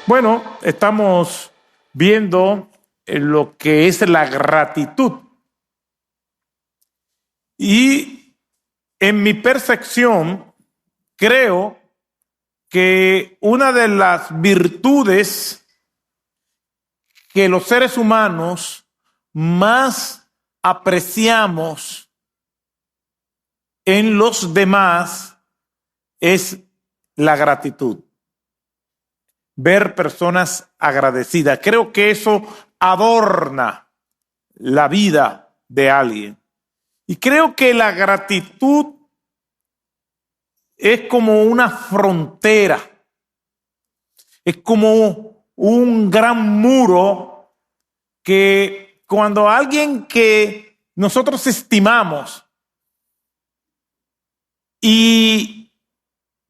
Bueno, estamos viendo lo que es la gratitud. Y en mi percepción, creo que una de las virtudes que los seres humanos más apreciamos en los demás es la gratitud. Ver personas agradecidas. Creo que eso adorna la vida de alguien. Y creo que la gratitud es como una frontera. Es como un gran muro que cuando alguien que nosotros estimamos y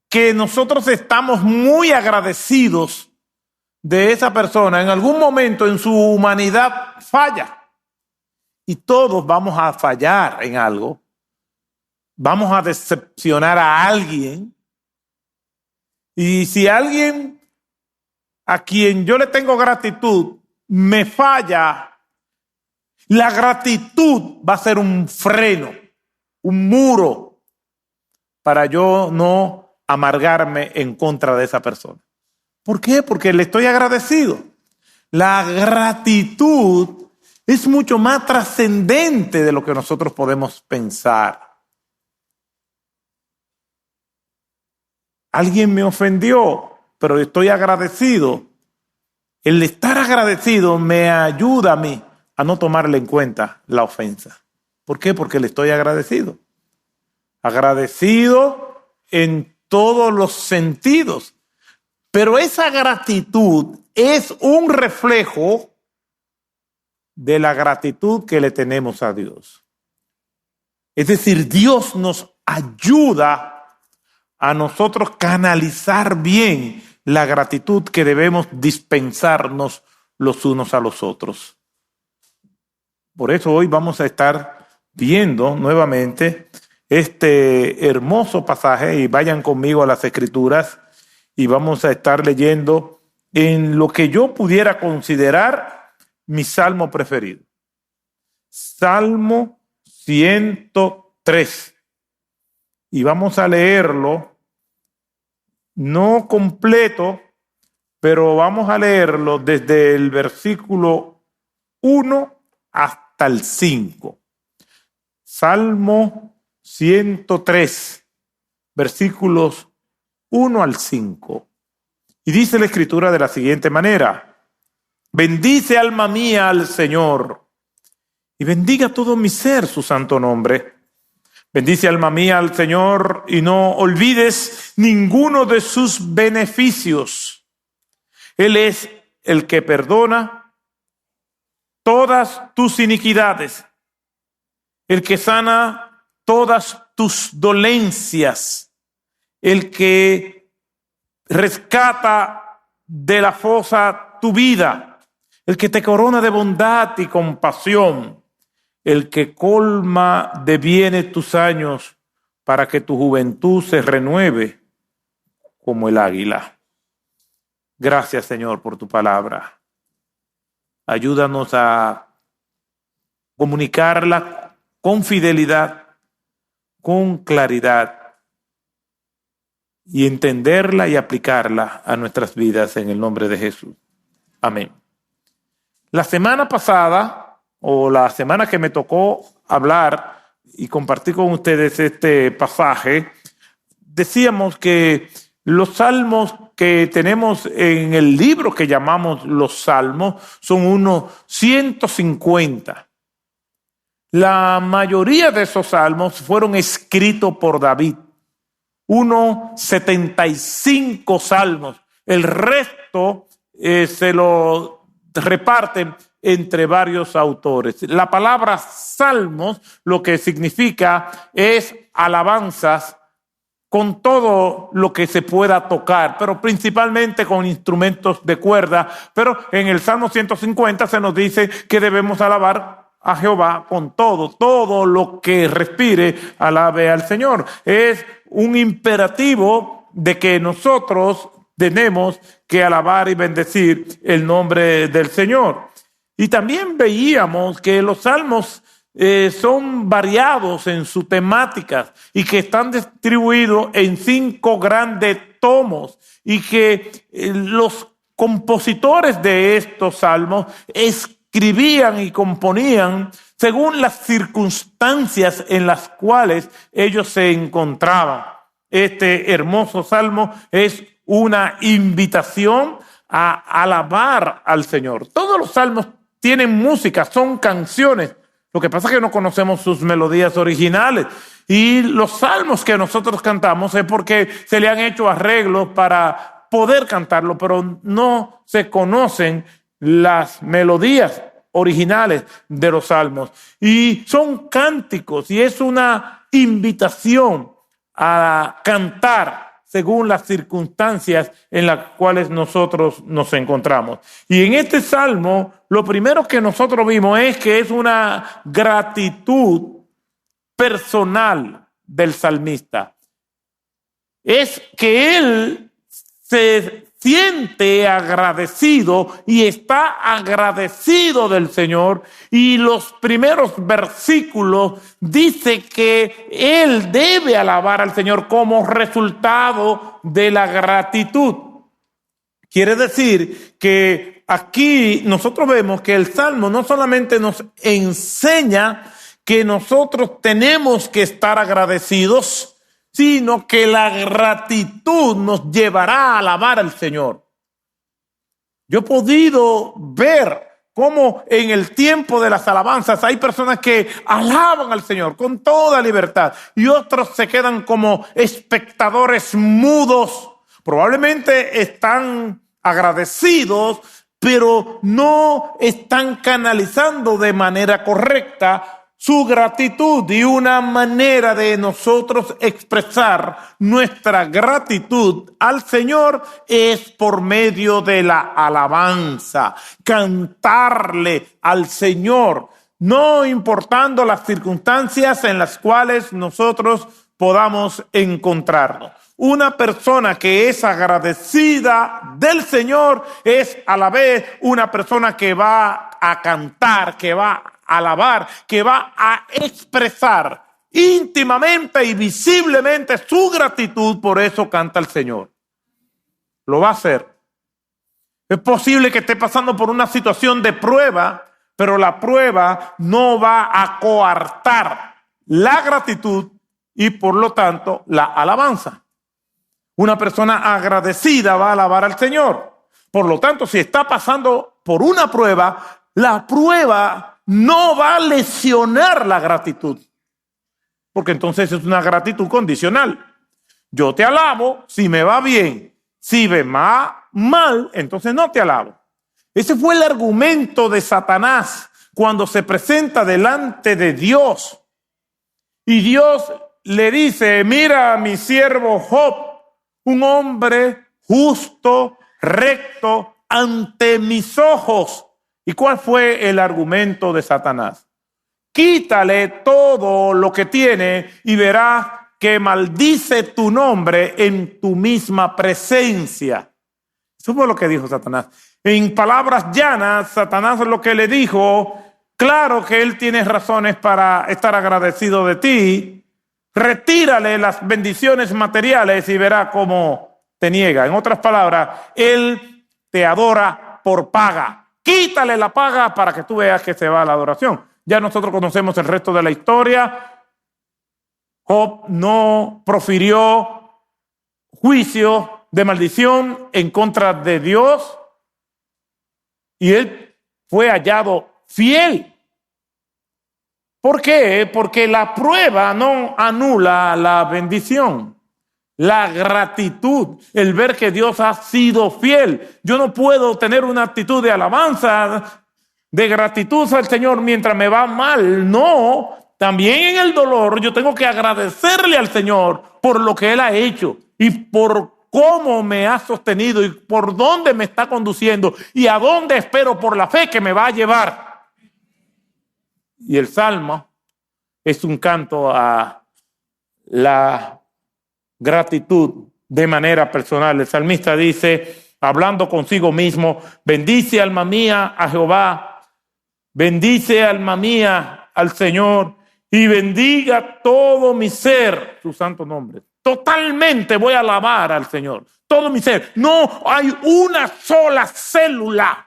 que nosotros estamos muy agradecidos de esa persona, en algún momento en su humanidad falla. Y todos vamos a fallar en algo. Vamos a decepcionar a alguien. Y si alguien a quien yo le tengo gratitud me falla, la gratitud va a ser un freno, un muro para yo no amargarme en contra de esa persona. ¿Por qué? Porque le estoy agradecido. La gratitud es mucho más trascendente de lo que nosotros podemos pensar. Alguien me ofendió, pero estoy agradecido. El estar agradecido me ayuda a mí a no tomarle en cuenta la ofensa. ¿Por qué? Porque le estoy agradecido. Agradecido en todos los sentidos. Pero esa gratitud es un reflejo de la gratitud que le tenemos a Dios. Es decir, Dios nos ayuda a nosotros canalizar bien la gratitud que debemos dispensarnos los unos a los otros. Por eso hoy vamos a estar viendo nuevamente este hermoso pasaje, y vayan conmigo a las Escrituras y vamos a estar leyendo en lo que yo pudiera considerar mi salmo preferido. Salmo 103. Y vamos a leerlo, no completo, pero vamos a leerlo desde el versículo 1 hasta el 5. Salmo 103, versículos 1 al 5. Y dice la Escritura de la siguiente manera: bendice alma mía al Señor, y bendiga todo mi ser su santo nombre. Bendice alma mía al Señor, y no olvides ninguno de sus beneficios. Él es el que perdona todas tus iniquidades, el que sana todas tus dolencias, el que rescata de la fosa tu vida, el que te corona de bondad y compasión, el que colma de bienes tus años para que tu juventud se renueve como el águila. Gracias, Señor, por tu palabra. Ayúdanos a comunicarla con fidelidad, con claridad, y entenderla y aplicarla a nuestras vidas en el nombre de Jesús. Amén. La semana pasada, o la semana que me tocó hablar y compartir con ustedes este pasaje, decíamos que los salmos que tenemos en el libro que llamamos los salmos son unos 150. La mayoría de esos salmos fueron escritos por David. 75 salmos. El resto se lo reparten entre varios autores. La palabra salmos lo que significa es alabanzas con todo lo que se pueda tocar, pero principalmente con instrumentos de cuerda. Pero en el Salmo 150 se nos dice que debemos alabar a Jehová con todo lo que respire, alabe al Señor. Es un imperativo de que nosotros tenemos que alabar y bendecir el nombre del Señor. Y también veíamos que los salmos son variados en su temática y que están distribuidos en 5 grandes tomos y que los compositores de estos salmos escribían y componían según las circunstancias en las cuales ellos se encontraban. Este hermoso salmo es una invitación a alabar al Señor. Todos los salmos tienen música, son canciones. Lo que pasa es que no conocemos sus melodías originales. Y los salmos que nosotros cantamos es porque se le han hecho arreglos para poder cantarlo, pero no se conocen las melodías originales de los salmos. Y son cánticos y es una invitación a cantar según las circunstancias en las cuales nosotros nos encontramos. Y en este salmo, lo primero que nosotros vimos es que es una gratitud personal del salmista. Es que él se siente agradecido y está agradecido del Señor, y los primeros versículos dice que él debe alabar al Señor como resultado de la gratitud. Quiere decir que aquí nosotros vemos que el Salmo no solamente nos enseña que nosotros tenemos que estar agradecidos, sino que la gratitud nos llevará a alabar al Señor. Yo he podido ver cómo en el tiempo de las alabanzas hay personas que alaban al Señor con toda libertad y otros se quedan como espectadores mudos. Probablemente están agradecidos, pero no están canalizando de manera correcta su gratitud, y una manera de nosotros expresar nuestra gratitud al Señor es por medio de la alabanza, cantarle al Señor, no importando las circunstancias en las cuales nosotros podamos encontrarnos. Una persona que es agradecida del Señor es a la vez una persona que va a cantar, que va a alabar, que va a expresar íntimamente y visiblemente su gratitud, por eso canta al Señor. Lo va a hacer. Es posible que esté pasando por una situación de prueba, pero la prueba no va a coartar la gratitud y por lo tanto la alabanza. Una persona agradecida va a alabar al Señor. Por lo tanto, si está pasando por una prueba, la prueba no va a lesionar la gratitud, porque entonces es una gratitud condicional. Yo te alabo si me va bien, si me va mal, entonces no te alabo. Ese fue el argumento de Satanás cuando se presenta delante de Dios. Y Dios le dice: mira a mi siervo Job, un hombre justo, recto, ante mis ojos. ¿Y cuál fue el argumento de Satanás? Quítale todo lo que tiene y verás que maldice tu nombre en tu misma presencia. Eso fue lo que dijo Satanás. En palabras llanas, Satanás lo que le dijo: claro que él tiene razones para estar agradecido de ti. Retírale las bendiciones materiales y verá cómo te niega. En otras palabras, él te adora por paga. Quítale la paga para que tú veas que se va a la adoración. Ya nosotros conocemos el resto de la historia. Job no profirió juicio de maldición en contra de Dios y él fue hallado fiel. ¿Por qué? Porque la prueba no anula la bendición. La gratitud, el ver que Dios ha sido fiel. Yo no puedo tener una actitud de alabanza, de gratitud al Señor mientras me va mal. No, también en el dolor yo tengo que agradecerle al Señor por lo que Él ha hecho y por cómo me ha sostenido y por dónde me está conduciendo y a dónde espero por la fe que me va a llevar. Y el Salmo es un canto a la gratitud de manera personal. El salmista dice: hablando consigo mismo, bendice alma mía a Jehová, bendice alma mía al Señor y bendiga todo mi ser su santo nombre. Totalmente voy a alabar al Señor, todo mi ser. No hay una sola célula,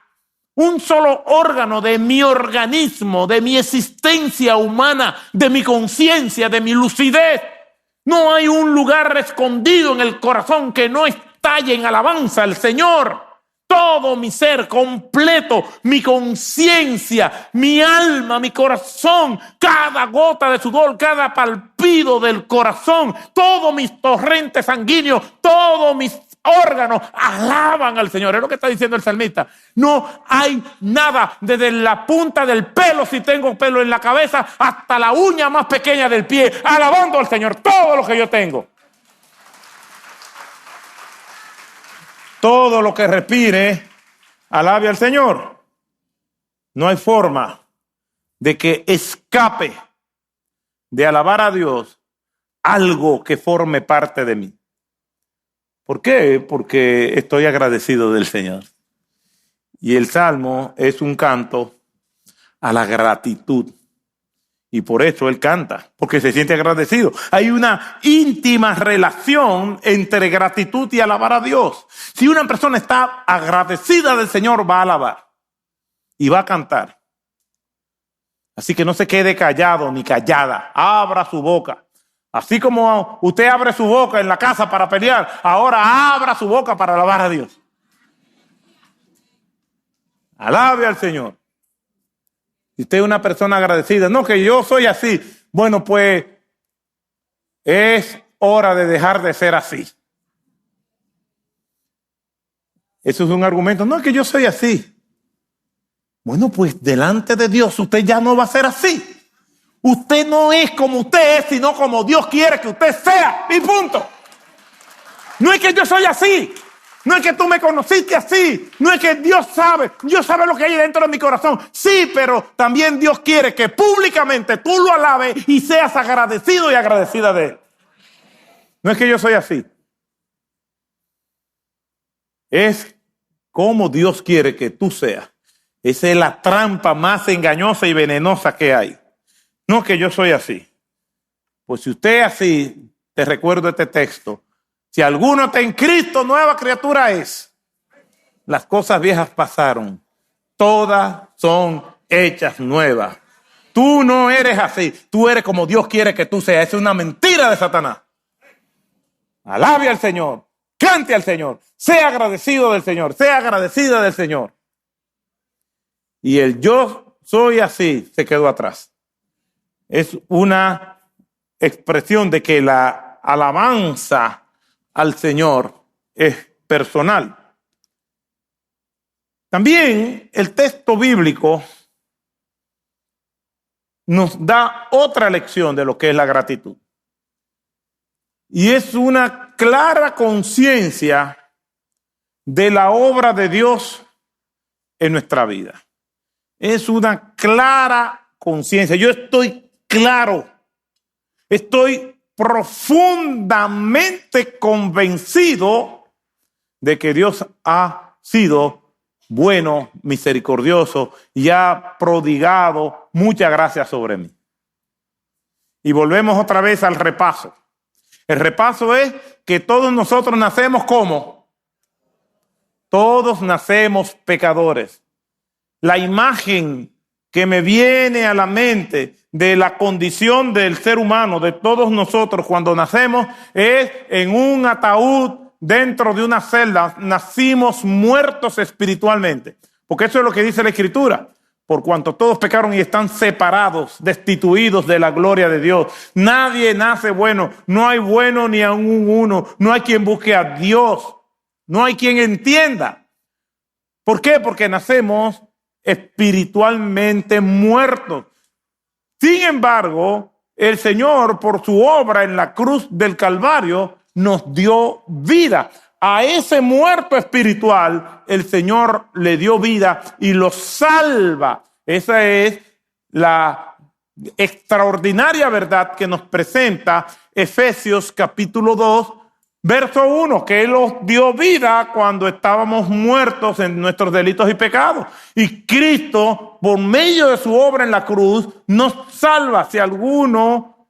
un solo órgano de mi organismo, de mi existencia humana, de mi conciencia, de mi lucidez. No hay un lugar escondido en el corazón que no estalle en alabanza al Señor. Todo mi ser completo, mi conciencia, mi alma, mi corazón, cada gota de sudor, cada palpido del corazón, todos mis torrentes sanguíneos, todos mis órganos alaban al Señor. Es lo que está diciendo el salmista. No hay nada, desde la punta del pelo, si tengo pelo en la cabeza, hasta la uña más pequeña del pie, alabando al Señor, todo lo que yo tengo. Todo lo que respire, alabe al Señor. No hay forma de que escape de alabar a Dios algo que forme parte de mí. ¿Por qué? Porque estoy agradecido del Señor. Y el Salmo es un canto a la gratitud. Y por eso él canta, porque se siente agradecido. Hay una íntima relación entre gratitud y alabar a Dios. Si una persona está agradecida del Señor, va a alabar y va a cantar. Así que no se quede callado ni callada. Abra su boca. Así como usted abre su boca en la casa para pelear, ahora abra su boca para alabar a Dios. Alabe al Señor. Si usted es una persona agradecida, no que yo soy así, bueno, pues es hora de dejar de ser así. Eso es un argumento. No es que yo soy así. Bueno, pues delante de Dios usted ya no va a ser así. Usted no es como usted es, sino como Dios quiere que usted sea. Y punto. No es que yo soy así. No es que tú me conociste así. No es que Dios sabe lo que hay dentro de mi corazón. Sí, pero también Dios quiere que públicamente tú lo alabes y seas agradecido y agradecida de Él. No es que yo soy así. Es como Dios quiere que tú seas. Esa es la trampa más engañosa y venenosa que hay. No que yo soy así. Pues si usted es así, te recuerdo este texto. Si alguno está en Cristo, nueva criatura es. Las cosas viejas pasaron. Todas son hechas nuevas. Tú no eres así. Tú eres como Dios quiere que tú seas. Es una mentira de Satanás. Alabe al Señor. Cante al Señor. Sea agradecido del Señor. Sea agradecida del Señor. Y el yo soy así se quedó atrás. Es una expresión de que la alabanza al Señor es personal. También el texto bíblico nos da otra lección de lo que es la gratitud. Y es una clara conciencia de la obra de Dios en nuestra vida. Es una clara conciencia. Yo estoy claro, estoy profundamente convencido de que Dios ha sido bueno, misericordioso y ha prodigado mucha gracia sobre mí. Y volvemos otra vez al repaso. El repaso es que todos nosotros nacemos ¿cómo? Todos nacemos pecadores. La imagen que me viene a la mente de la condición del ser humano, de todos nosotros cuando nacemos, es en un ataúd dentro de una celda. Nacimos muertos espiritualmente, porque eso es lo que dice la Escritura. Por cuanto todos pecaron y están separados, destituidos de la gloria de Dios. Nadie nace bueno, no hay bueno ni aún uno, no hay quien busque a Dios, no hay quien entienda. ¿Por qué? Porque nacemos espiritualmente muertos. Sin embargo, el Señor, por su obra en la cruz del Calvario, nos dio vida. A ese muerto espiritual, el Señor le dio vida y lo salva. Esa es la extraordinaria verdad que nos presenta Efesios capítulo 2, Verso 1, que Él nos dio vida cuando estábamos muertos en nuestros delitos y pecados. Y Cristo, por medio de su obra en la cruz, nos salva. Si alguno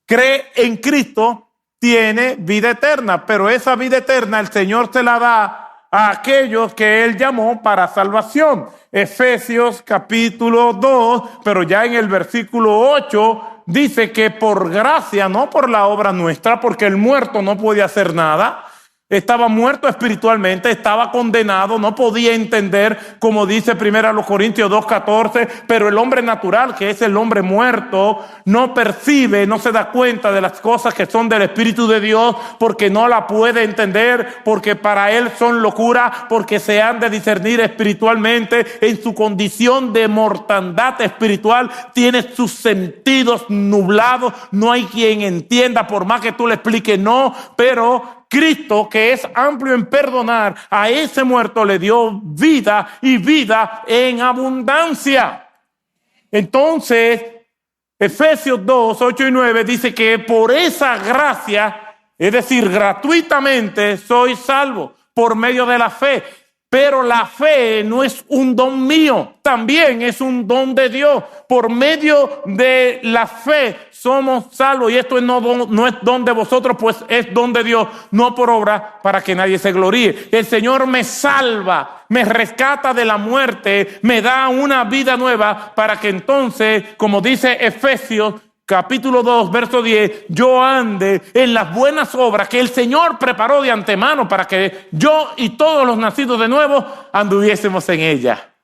cree en Cristo, tiene vida eterna. Pero esa vida eterna el Señor se la da a aquellos que Él llamó para salvación. Efesios capítulo 2, pero ya en el versículo 8, dice que por gracia, no por la obra nuestra, porque el muerto no podía hacer nada, estaba muerto espiritualmente, estaba condenado, no podía entender, como dice 1 Corintios 2:14, pero el hombre natural, que es el hombre muerto, no percibe, no se da cuenta de las cosas que son del Espíritu de Dios, porque no la puede entender, porque para él son locura, porque se han de discernir espiritualmente. En su condición de mortandad espiritual tiene sus sentidos nublados, no hay quien entienda, por más que tú le expliques, no, pero Cristo, que es amplio en perdonar, a ese muerto le dio vida y vida en abundancia. Entonces, Efesios 2, 8 y 9 dice que por esa gracia, es decir, gratuitamente soy salvo por medio de la fe. Pero la fe no es un don mío, también es un don de Dios. Por medio de la fe somos salvos, y esto no es don de vosotros, pues es don de Dios, no por obra, para que nadie se gloríe. El Señor me salva, me rescata de la muerte, me da una vida nueva, para que entonces, como dice Efesios capítulo 2, verso 10, yo ande en las buenas obras que el Señor preparó de antemano para que yo y todos los nacidos de nuevo anduviésemos en ella.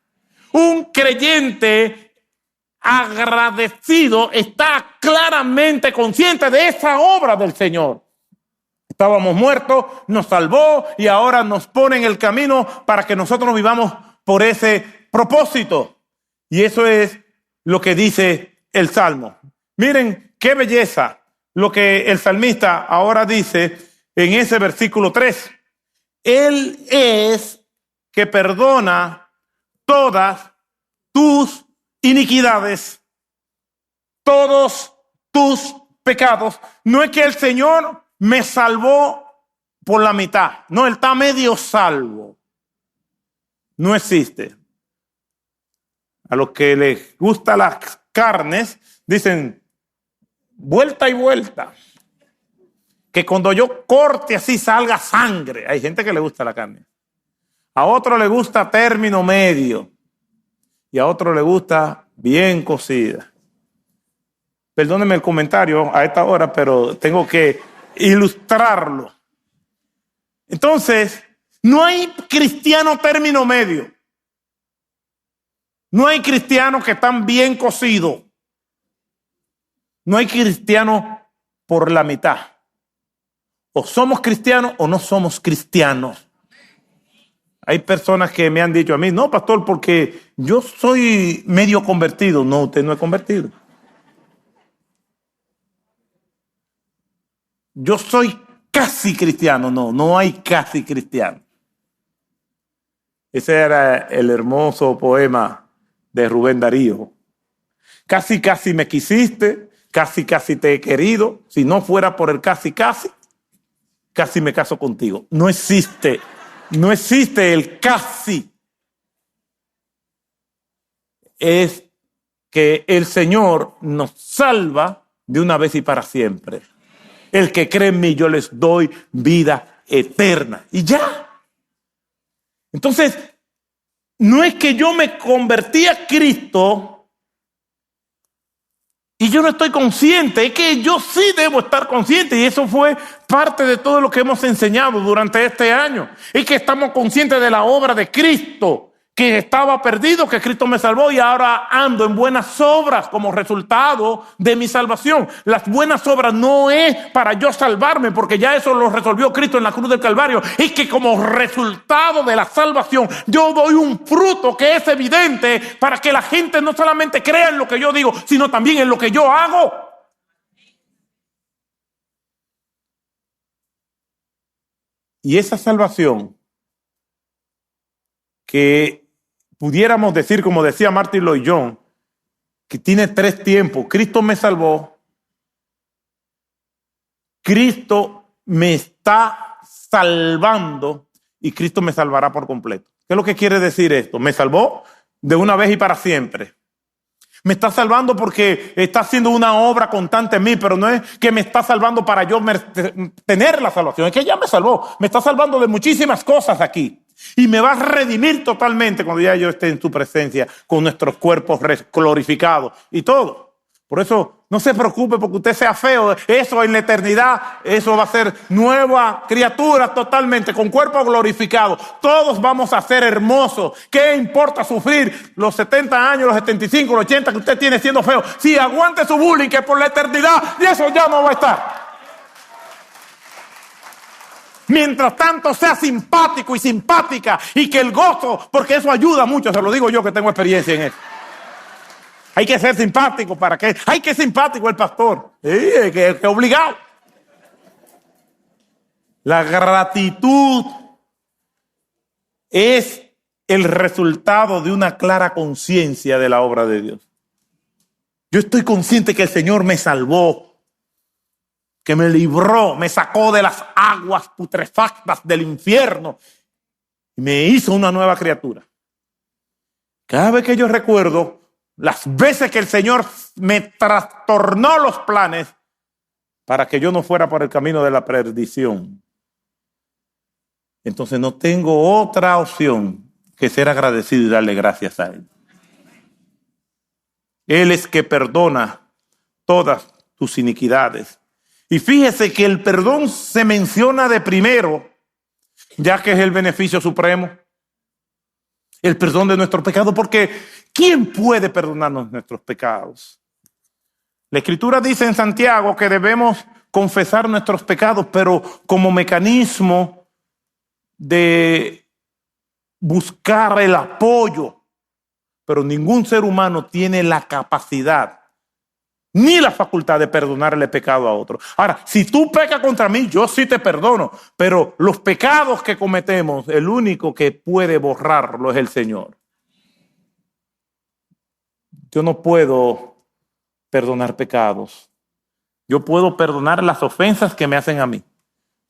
Un creyente agradecido está claramente consciente de esa obra del Señor. Estábamos muertos, nos salvó y ahora nos pone en el camino para que nosotros vivamos por ese propósito. Y eso es lo que dice el Salmo. Miren qué belleza lo que el salmista ahora dice en ese versículo 3. Él es que perdona todas tus iniquidades, todos tus pecados. No es que el Señor me salvó por la mitad. No, Él está medio salvo. No existe. A los que les gustan las carnes, dicen vuelta y vuelta. Que cuando yo corte así salga sangre. Hay gente que le gusta la carne. A otro le gusta término medio. Y a otro le gusta bien cocida. Perdónenme el comentario a esta hora, pero tengo que ilustrarlo. Entonces, no hay cristiano término medio. No hay cristianos que están bien cocidos. No hay cristianos por la mitad. O somos cristianos o no somos cristianos. Hay personas que me han dicho a mí, no, pastor, porque yo soy medio convertido. No, usted no es convertido. Yo soy casi cristiano. No, no hay casi cristiano. Ese era el hermoso poema de Rubén Darío. Casi, casi me quisiste. Casi, casi te he querido. Si no fuera por el casi, casi, casi me caso contigo. No existe. No existe el casi. Es que el Señor nos salva de una vez y para siempre. El que cree en mí, yo les doy vida eterna. Y ya. Entonces, no es que yo me convertí a Cristo y yo no estoy consciente, es que yo sí debo estar consciente, y eso fue parte de todo lo que hemos enseñado durante este año. Es que estamos conscientes de la obra de Cristo, que estaba perdido, que Cristo me salvó y ahora ando en buenas obras como resultado de mi salvación. Las buenas obras no es para yo salvarme, porque ya eso lo resolvió Cristo en la cruz del Calvario. Es que como resultado de la salvación yo doy un fruto que es evidente para que la gente no solamente crea en lo que yo digo, sino también en lo que yo hago. Y esa salvación que pudiéramos decir, como decía Martin Lloyd-Jones, que tiene 3 tiempos. Cristo me salvó, Cristo me está salvando y Cristo me salvará por completo. ¿Qué es lo que quiere decir esto? Me salvó de una vez y para siempre. Me está salvando porque está haciendo una obra constante en mí, pero no es que me está salvando para yo tener la salvación, es que ya me salvó. Me está salvando de muchísimas cosas aquí. Y me va a redimir totalmente cuando ya yo esté en su presencia con nuestros cuerpos glorificados y todo. Por eso no se preocupe porque usted sea feo. Eso en la eternidad, eso va a ser nueva criatura totalmente, con cuerpo glorificado. Todos vamos a ser hermosos. ¿Qué importa sufrir los 70 años, los 75, los 80 que usted tiene siendo feo? Sí, aguante su bullying que por la eternidad y eso ya no va a estar. Mientras tanto, sea simpático y simpática y que el gozo, porque eso ayuda mucho, se lo digo yo que tengo experiencia en eso. Hay que ser simpático para que... ¡Ay, qué simpático el pastor! Que obligado. La gratitud es el resultado de una clara conciencia de la obra de Dios. Yo estoy consciente que el Señor me salvó, que me libró, me sacó de las aguas putrefactas del infierno y me hizo una nueva criatura. Cada vez que yo recuerdo las veces que el Señor me trastornó los planes para que yo no fuera por el camino de la perdición, entonces no tengo otra opción que ser agradecido y darle gracias a Él. Él es que perdona todas tus iniquidades. Y fíjese que el perdón se menciona de primero, ya que es el beneficio supremo. El perdón de nuestros pecados, porque ¿quién puede perdonarnos nuestros pecados? La Escritura dice en Santiago que debemos confesar nuestros pecados, pero como mecanismo de buscar el apoyo. Pero ningún ser humano tiene la capacidad ni la facultad de perdonarle pecado a otro. Ahora, si tú pecas contra mí, yo sí te perdono, pero los pecados que cometemos, el único que puede borrarlo es el Señor. Yo no puedo perdonar pecados. Yo puedo perdonar las ofensas que me hacen a mí,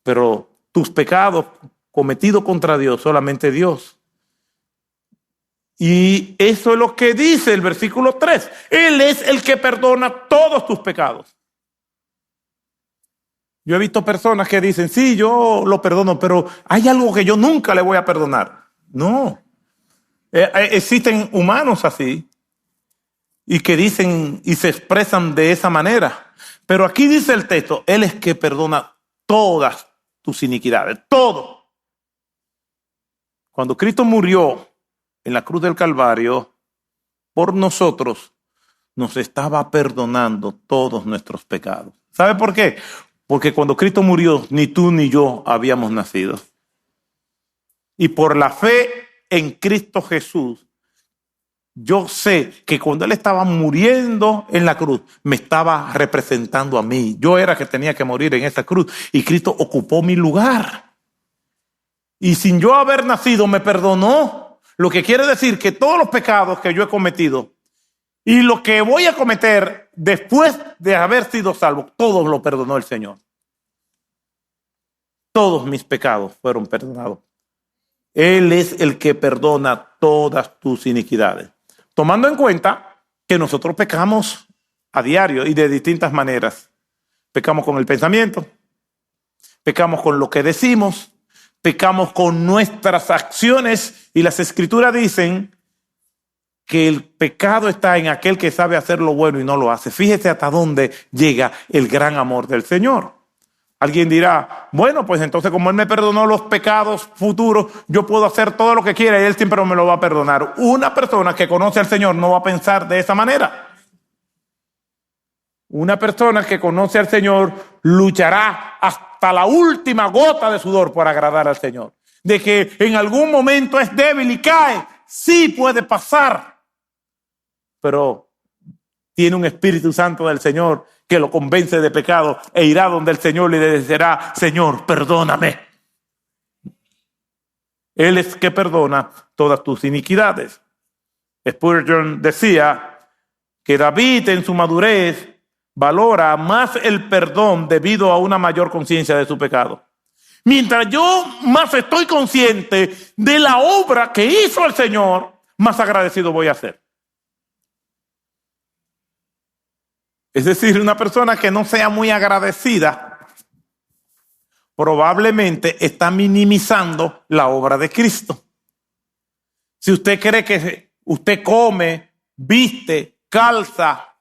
pero tus pecados cometidos contra Dios, solamente Dios. Y eso es lo que dice el versículo 3. Él es el que perdona todos tus pecados. Yo he visto personas que dicen, sí, yo lo perdono, pero hay algo que yo nunca le voy a perdonar. No. Existen humanos así y que dicen y se expresan de esa manera. Pero aquí dice el texto, Él es que perdona todas tus iniquidades, todo. Cuando Cristo murió en la cruz del Calvario, por nosotros, nos estaba perdonando todos nuestros pecados. ¿Sabe por qué? Porque cuando Cristo murió, ni tú ni yo habíamos nacido. Y por la fe en Cristo Jesús, yo sé que cuando Él estaba muriendo en la cruz, me estaba representando a mí. Yo era que tenía que morir en esa cruz y Cristo ocupó mi lugar. Y sin yo haber nacido, me perdonó. Lo que quiere decir que todos los pecados que yo he cometido y lo que voy a cometer después de haber sido salvo, todos lo perdonó el Señor. Todos mis pecados fueron perdonados. Él es el que perdona todas tus iniquidades. Tomando en cuenta que nosotros pecamos a diario y de distintas maneras. Pecamos con el pensamiento, pecamos con lo que decimos, pecamos con nuestras acciones y las Escrituras dicen que el pecado está en aquel que sabe hacer lo bueno y no lo hace. Fíjese hasta dónde llega el gran amor del Señor. Alguien dirá, bueno, pues entonces como Él me perdonó los pecados futuros, yo puedo hacer todo lo que quiera y Él siempre me lo va a perdonar. Una persona que conoce al Señor no va a pensar de esa manera. Una persona que conoce al Señor luchará hasta la última gota de sudor por agradar al Señor. De que en algún momento es débil y cae, sí puede pasar. Pero tiene un Espíritu Santo del Señor que lo convence de pecado e irá donde el Señor y le decirá, Señor, perdóname. Él es que perdona todas tus iniquidades. Spurgeon decía que David en su madurez valora más el perdón debido a una mayor conciencia de su pecado. Mientras yo más estoy consciente de la obra que hizo el Señor, más agradecido voy a ser. Es decir, una persona que no sea muy agradecida probablemente está minimizando la obra de Cristo. Si usted cree que usted come, viste, calza,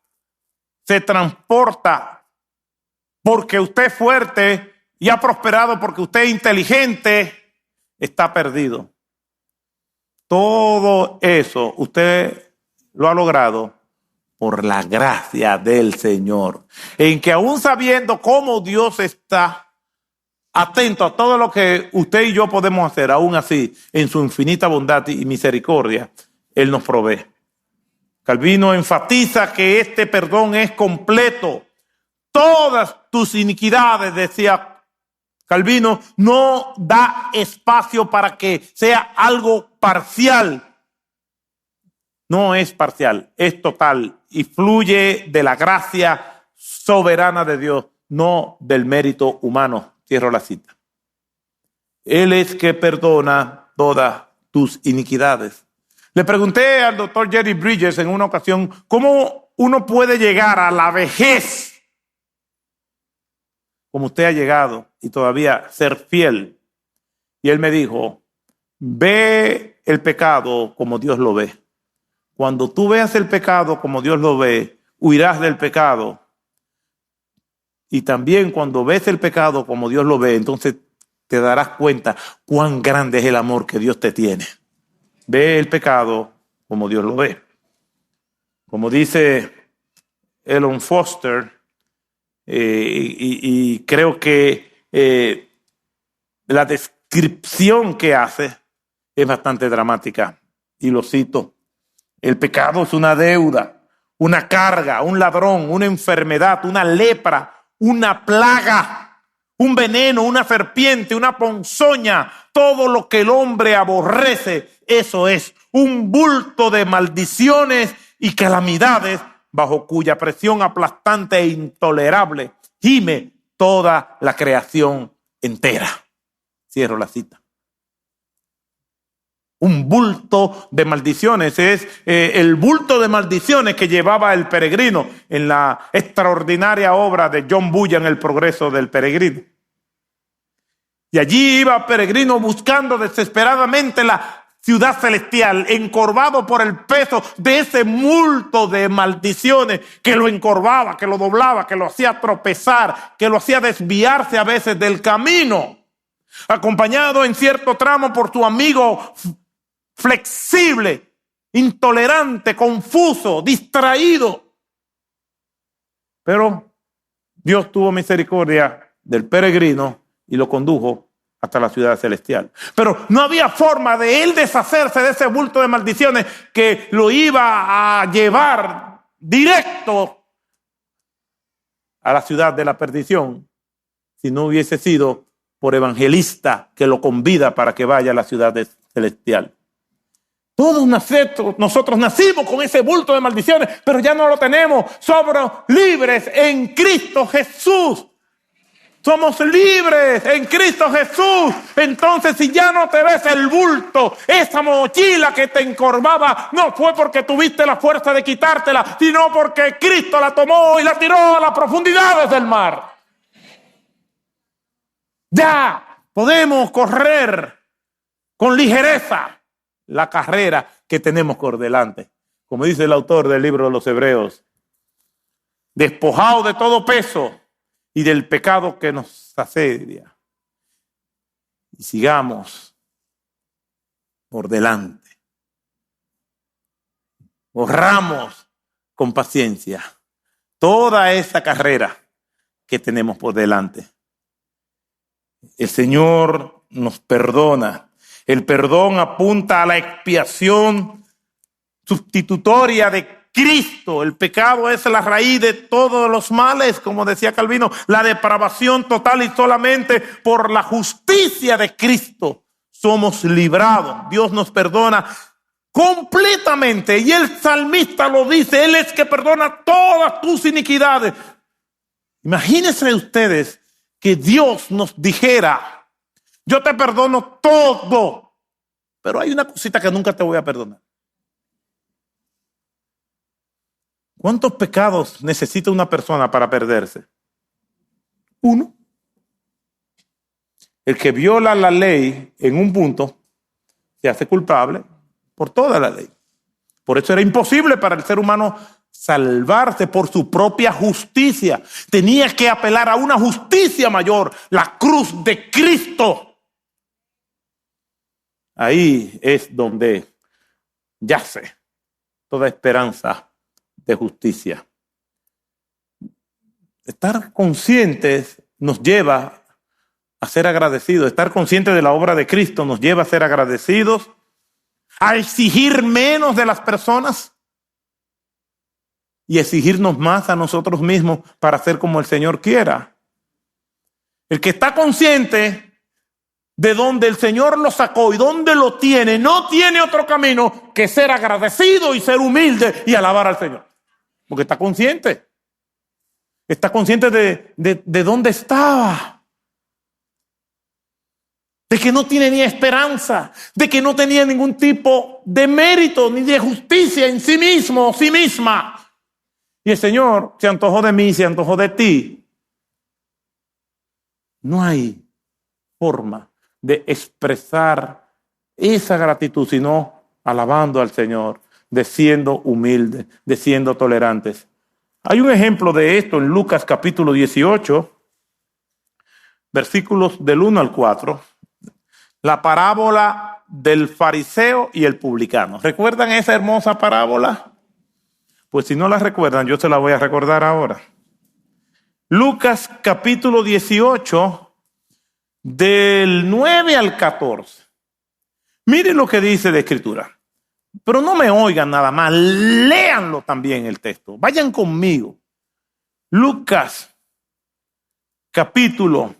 se transporta porque usted es fuerte y ha prosperado porque usted es inteligente, está perdido. Todo eso usted lo ha logrado por la gracia del Señor, en que aún sabiendo cómo Dios está atento a todo lo que usted y yo podemos hacer, aún así, en su infinita bondad y misericordia, Él nos provee. Calvino enfatiza que este perdón es completo. Todas tus iniquidades, decía Calvino, no da espacio para que sea algo parcial. No es parcial, es total y fluye de la gracia soberana de Dios, no del mérito humano. Cierro la cita. Él es que perdona todas tus iniquidades. Le pregunté al doctor Jerry Bridges en una ocasión cómo uno puede llegar a la vejez como usted ha llegado y todavía ser fiel. Y él me dijo, ve el pecado como Dios lo ve. Cuando tú veas el pecado como Dios lo ve, huirás del pecado. Y también cuando ves el pecado como Dios lo ve, entonces te darás cuenta cuán grande es el amor que Dios te tiene. Ve el pecado como Dios lo ve. Como dice Elon Foster, y creo que la descripción que hace es bastante dramática. Y lo cito. El pecado es una deuda, una carga, un ladrón, una enfermedad, una lepra, una plaga, un veneno, una serpiente, una ponzoña. Todo lo que el hombre aborrece, eso es un bulto de maldiciones y calamidades bajo cuya presión aplastante e intolerable gime toda la creación entera. Cierro la cita. Un bulto de maldiciones es el bulto de maldiciones que llevaba el peregrino en la extraordinaria obra de John Bunyan, El progreso del peregrino. Y allí iba el peregrino buscando desesperadamente la ciudad celestial, encorvado por el peso de ese bulto de maldiciones que lo encorvaba, que lo doblaba, que lo hacía tropezar, que lo hacía desviarse a veces del camino, acompañado en cierto tramo por su amigo flexible, intolerante, confuso, distraído. Pero Dios tuvo misericordia del peregrino y lo condujo hasta la ciudad celestial. Pero no había forma de él deshacerse de ese bulto de maldiciones que lo iba a llevar directo a la ciudad de la perdición si no hubiese sido por evangelista que lo convida para que vaya a la ciudad celestial. Todos nosotros nacimos con ese bulto de maldiciones, pero ya no lo tenemos. Somos libres en Cristo Jesús. Somos libres en Cristo Jesús. Entonces, si ya no te ves el bulto, esa mochila que te encorvaba, no fue porque tuviste la fuerza de quitártela, sino porque Cristo la tomó y la tiró a las profundidades del mar. Ya podemos correr con ligereza la carrera que tenemos por delante. Como dice el autor del libro de los Hebreos, despojado de todo peso y del pecado que nos asedia. Y sigamos por delante. Corramos con paciencia toda esa carrera que tenemos por delante. El Señor nos perdona. El perdón apunta a la expiación sustitutoria de Cristo. El pecado es la raíz de todos los males, como decía Calvino, la depravación total, y solamente por la justicia de Cristo somos librados. Dios nos perdona completamente, y el salmista lo dice, Él es que perdona todas tus iniquidades. Imagínense ustedes que Dios nos dijera, yo te perdono todo, pero hay una cosita que nunca te voy a perdonar. ¿Cuántos pecados necesita una persona para perderse? Uno. El que viola la ley en un punto se hace culpable por toda la ley. Por eso era imposible para el ser humano salvarse por su propia justicia. Tenía que apelar a una justicia mayor, la cruz de Cristo. Ahí es donde yace toda esperanza de justicia. Estar conscientes nos lleva a ser agradecidos. Estar conscientes de la obra de Cristo nos lleva a ser agradecidos, a exigir menos de las personas y exigirnos más a nosotros mismos para ser como el Señor quiera. El que está consciente de dónde el Señor lo sacó y dónde lo tiene, no tiene otro camino que ser agradecido y ser humilde y alabar al Señor. Porque está consciente. Está consciente de dónde estaba. De que no tiene ni esperanza, de que no tenía ningún tipo de mérito ni de justicia en sí mismo o sí misma. Y el Señor se antojó de mí, se antojó de ti. No hay forma de expresar esa gratitud sino alabando al Señor, de siendo humildes, de siendo tolerantes. Hay un ejemplo de esto en Lucas capítulo 18, versículos del 1 al 4. La parábola del fariseo y el publicano. ¿Recuerdan esa hermosa parábola? Pues si no la recuerdan, yo se la voy a recordar ahora. Lucas capítulo 18, del 9 al 14. Miren lo que dice la Escritura. Pero no me oigan nada más, léanlo también el texto. Vayan conmigo. Lucas capítulo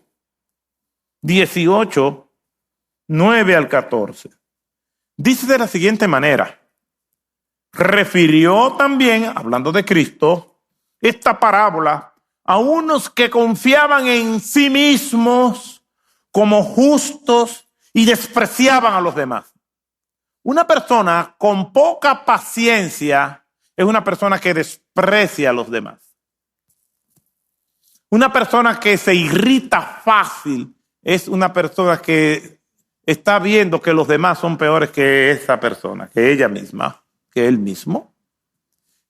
18, 9 al 14. Dice de la siguiente manera: refirió también, hablando de Cristo, esta parábola a unos que confiaban en sí mismos como justos y despreciaban a los demás. Una persona con poca paciencia es una persona que desprecia a los demás. Una persona que se irrita fácil es una persona que está viendo que los demás son peores que esa persona, que ella misma, que él mismo.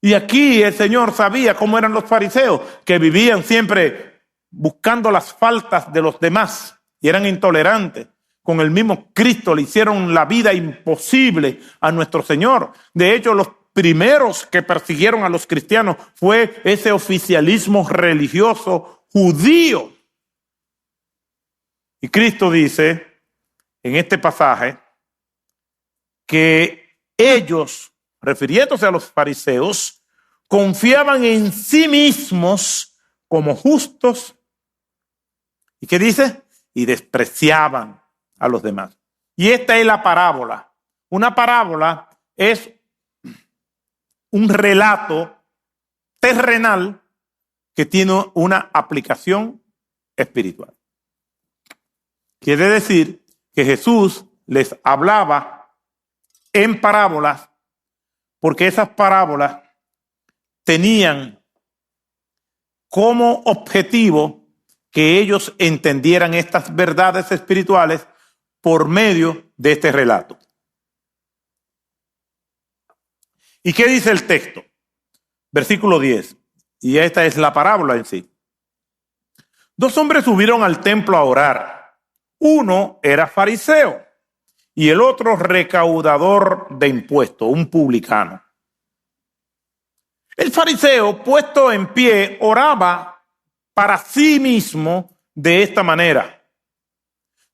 Y aquí el Señor sabía cómo eran los fariseos, que vivían siempre buscando las faltas de los demás y eran intolerantes. Con el mismo Cristo le hicieron la vida imposible a nuestro Señor. De hecho, los primeros que persiguieron a los cristianos fue ese oficialismo religioso judío. Y Cristo dice en este pasaje que ellos, refiriéndose a los fariseos, confiaban en sí mismos como justos. ¿Y qué dice? Y despreciaban a los demás. Y esta es la parábola. Una parábola es un relato terrenal que tiene una aplicación espiritual. Quiere decir que Jesús les hablaba en parábolas porque esas parábolas tenían como objetivo que ellos entendieran estas verdades espirituales por medio de este relato. ¿Y qué dice el texto? Versículo 10. Y esta es la parábola en sí. 2 hombres subieron al templo a orar. Uno era fariseo y el otro recaudador de impuestos, un publicano. El fariseo, puesto en pie, oraba para sí mismo de esta manera: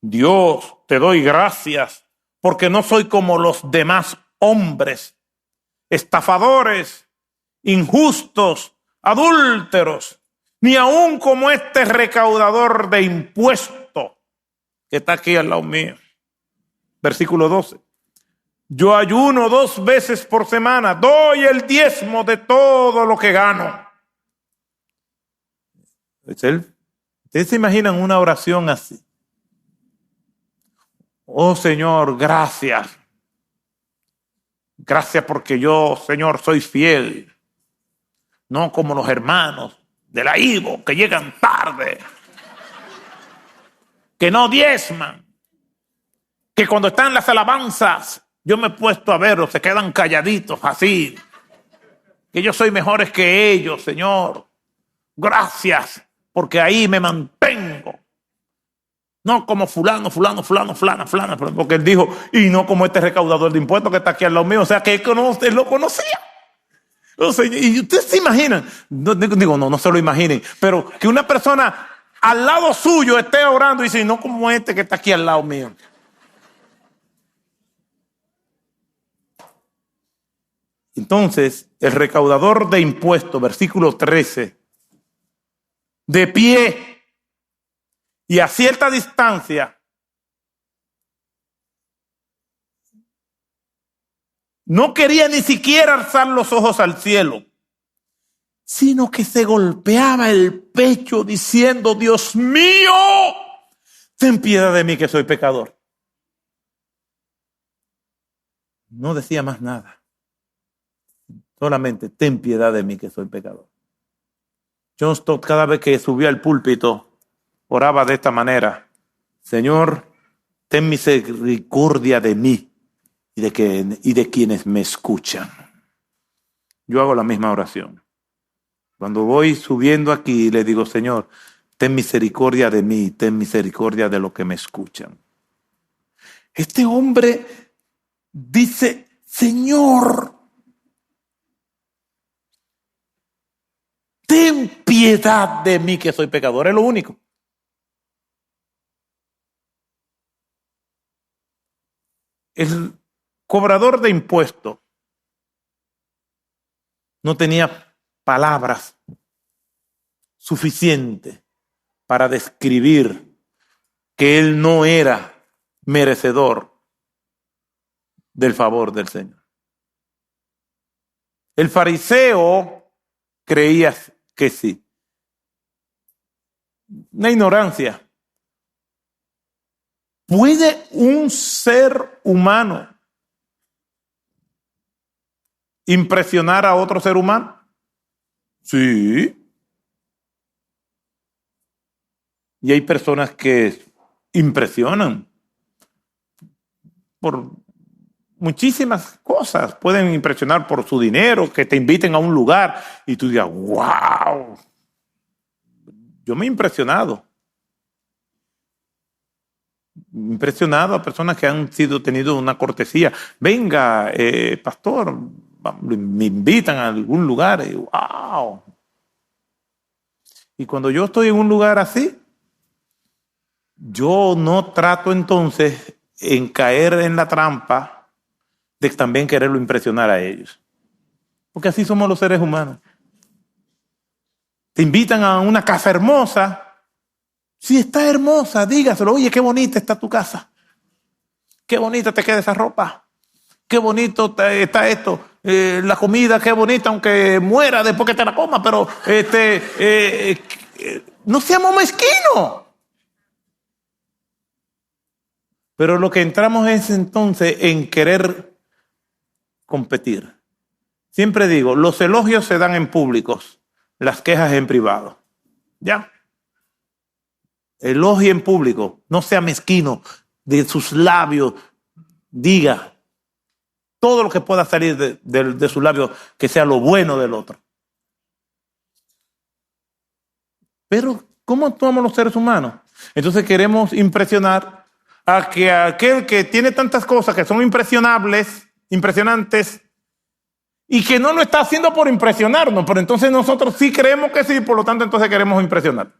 Dios, te doy gracias porque no soy como los demás hombres, estafadores, injustos, adúlteros, ni aun como este recaudador de impuestos que está aquí al lado mío. Versículo 12. Yo ayuno 2 veces por semana, doy el diezmo de todo lo que gano. Ustedes se imaginan una oración así. Oh Señor, gracias. Gracias porque yo, Señor, soy fiel. No como los hermanos de la IVO que llegan tarde. Que no diezman. Que cuando están las alabanzas, yo me he puesto a verlos, se quedan calladitos así. Que yo soy mejores que ellos, Señor. Gracias, porque ahí me mantengo. No como fulana, porque él dijo, y no como este recaudador de impuestos que está aquí al lado mío, o sea que él lo conocía. O sea, y ustedes se imaginan, no se lo imaginen, pero que una persona al lado suyo esté orando y dice, no como este que está aquí al lado mío. Entonces, el recaudador de impuestos, versículo 13, de pie y a cierta distancia, no quería ni siquiera alzar los ojos al cielo, sino que se golpeaba el pecho diciendo, Dios mío, ten piedad de mí que soy pecador. No decía más nada. Solamente, ten piedad de mí que soy pecador. John Stott, cada vez que subía al púlpito, oraba de esta manera: Señor, ten misericordia de mí y de quienes me escuchan. Yo hago la misma oración. Cuando voy subiendo aquí, le digo, Señor, ten misericordia de mí, ten misericordia de los que me escuchan. Este hombre dice, Señor, ten piedad de mí que soy pecador. Es lo único. El cobrador de impuestos no tenía palabras suficientes para describir que él no era merecedor del favor del Señor. El fariseo creía que sí. Una ignorancia. ¿Puede un ser humano impresionar a otro ser humano? Sí. Y hay personas que impresionan por muchísimas cosas. Pueden impresionar por su dinero, que te inviten a un lugar y tú digas, wow. Yo me he impresionado a personas que han tenido una cortesía. Venga, pastor, me invitan a algún lugar y wow. Y cuando yo estoy en un lugar así, yo no trato entonces en caer en la trampa de también quererlo impresionar a ellos. Porque así somos los seres humanos. Te invitan a una casa hermosa. Si está hermosa, dígaselo. Oye, qué bonita está tu casa. Qué bonita te queda esa ropa. Qué bonito está esto. La comida, qué bonita, aunque muera después que te la coma. Pero no seamos mezquinos. Pero lo que entramos es entonces en querer competir. Siempre digo, los elogios se dan en públicos, las quejas en privado. ¿Ya? Elogie en público, no sea mezquino, de sus labios, diga todo lo que pueda salir de sus labios, que sea lo bueno del otro. Pero, ¿cómo actuamos los seres humanos? Entonces queremos impresionar a que aquel que tiene tantas cosas que son impresionantes, y que no lo está haciendo por impresionarnos, pero entonces nosotros sí creemos que sí, por lo tanto entonces queremos impresionar.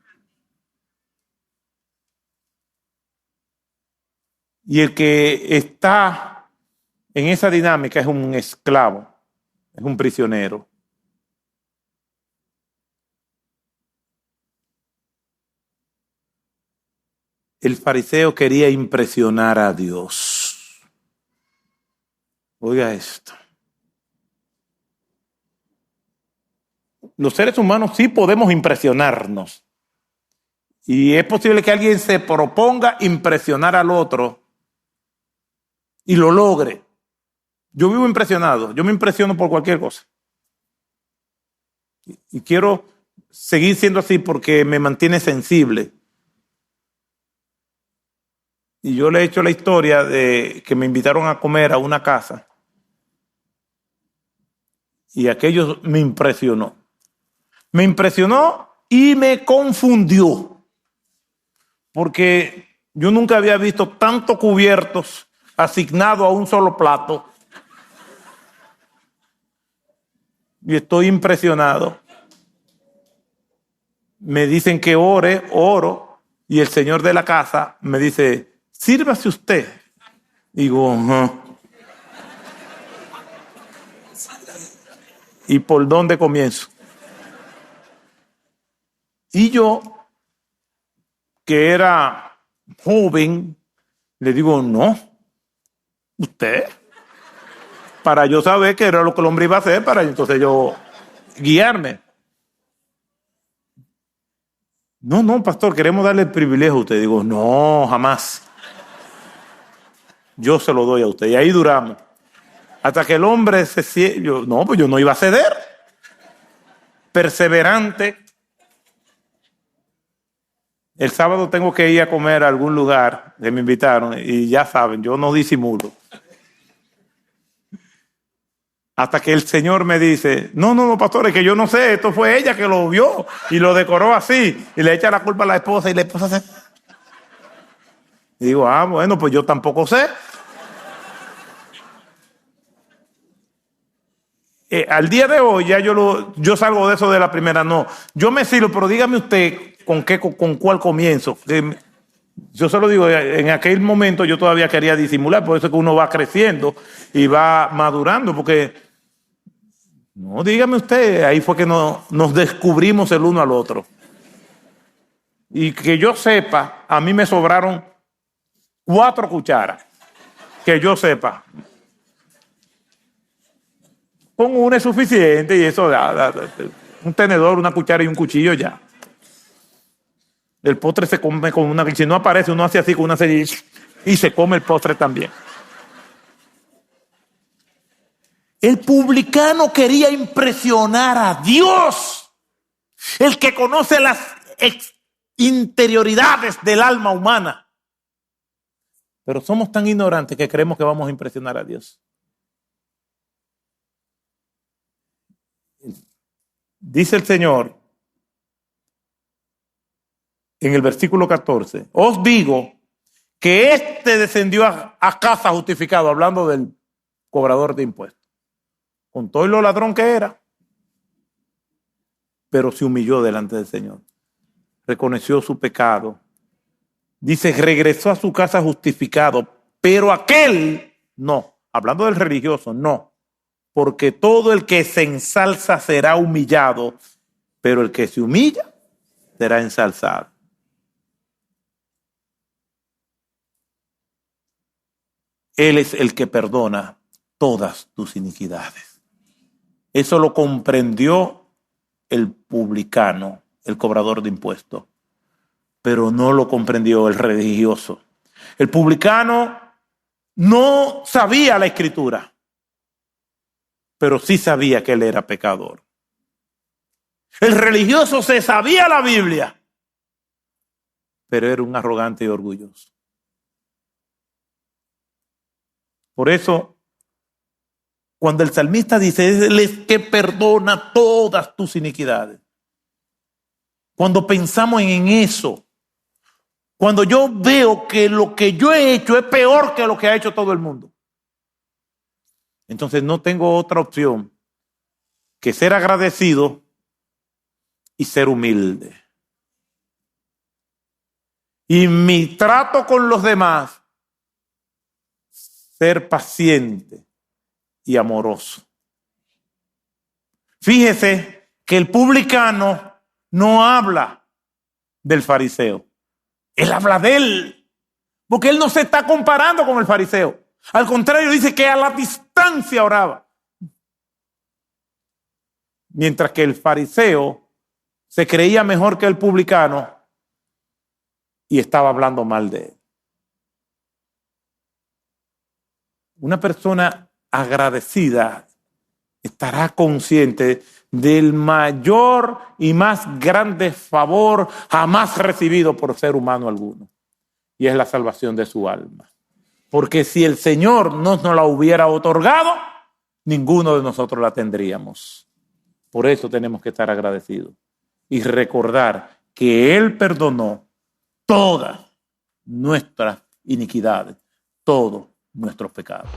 Y el que está en esa dinámica es un esclavo, es un prisionero. El fariseo quería impresionar a Dios. Oiga esto. Los seres humanos sí podemos impresionarnos, Y es posible que alguien se proponga impresionar al otro y lo logre. Yo vivo impresionado, yo me impresiono por cualquier cosa. Y quiero seguir siendo así porque me mantiene sensible. Y yo le he hecho la historia de que me invitaron a comer a una casa. Y aquello me impresionó. Me impresionó y me confundió. Porque yo nunca había visto tantos cubiertos asignados a un solo plato. Y estoy impresionado. Me dicen que oro, y el señor de la casa me dice, sírvase usted. Digo, ¿y por dónde comienzo? Y yo, que era joven, le digo, no, usted, para yo saber qué era lo que el hombre iba a hacer, para entonces yo guiarme. No, pastor, queremos darle el privilegio a usted. Digo, no, jamás. Yo se lo doy a usted. Y ahí duramos. Hasta que el hombre pues yo no iba a ceder. Perseverante. El sábado tengo que ir a comer a algún lugar que me invitaron y ya saben, yo no disimulo. Hasta que el Señor me dice, no, pastor, es que yo no sé, esto fue ella que lo vio y lo decoró así y le echa la culpa a la esposa y la esposa se... Y digo, bueno, pues yo tampoco sé. Al día de hoy ya yo salgo de eso de la primera, no. Yo me sirvo, pero dígame usted con cuál comienzo. Yo se lo digo, en aquel momento yo todavía quería disimular, por eso es que uno va creciendo y va madurando, porque... No, dígame usted, ahí fue que nos descubrimos el uno al otro. Y que yo sepa, a mí me sobraron 4 cucharas. Que yo sepa. Con una es suficiente y eso un tenedor, una cuchara y un cuchillo ya. El postre se come con una, si no aparece uno hace así con una serie y se come el postre también. El publicano quería impresionar a Dios, el que conoce las interioridades del alma humana. Pero somos tan ignorantes que creemos que vamos a impresionar a Dios. Dice el Señor en el versículo 14, os digo que éste descendió a casa justificado, hablando del cobrador de impuestos. Con todo lo ladrón que era, pero se humilló delante del Señor. Reconoció su pecado. Dice, regresó a su casa justificado, pero aquel no. Hablando del religioso, no. Porque todo el que se ensalza será humillado, pero el que se humilla será ensalzado. Él es el que perdona todas tus iniquidades. Eso lo comprendió el publicano, el cobrador de impuestos, pero no lo comprendió el religioso. El publicano no sabía la escritura, pero sí sabía que él era pecador. El religioso se sabía la Biblia, pero era un arrogante y orgulloso. Por eso, cuando el salmista dice, Él es que perdona todas tus iniquidades. Cuando pensamos en eso, cuando yo veo que lo que yo he hecho es peor que lo que ha hecho todo el mundo, entonces no tengo otra opción que ser agradecido y ser humilde. Y mi trato con los demás, ser paciente y amoroso. Fíjese que el publicano no habla del fariseo. Él habla de él, porque él no se está comparando con el fariseo. Al contrario, dice que a la distancia oraba. Mientras que el fariseo se creía mejor que el publicano y estaba hablando mal de él. Una persona agradecida estará consciente del mayor y más grande favor jamás recibido por ser humano alguno, y es la salvación de su alma. Porque si el Señor no nos la hubiera otorgado, ninguno de nosotros la tendríamos. Por eso tenemos que estar agradecidos y recordar que Él perdonó todas nuestras iniquidades, todos nuestros pecados.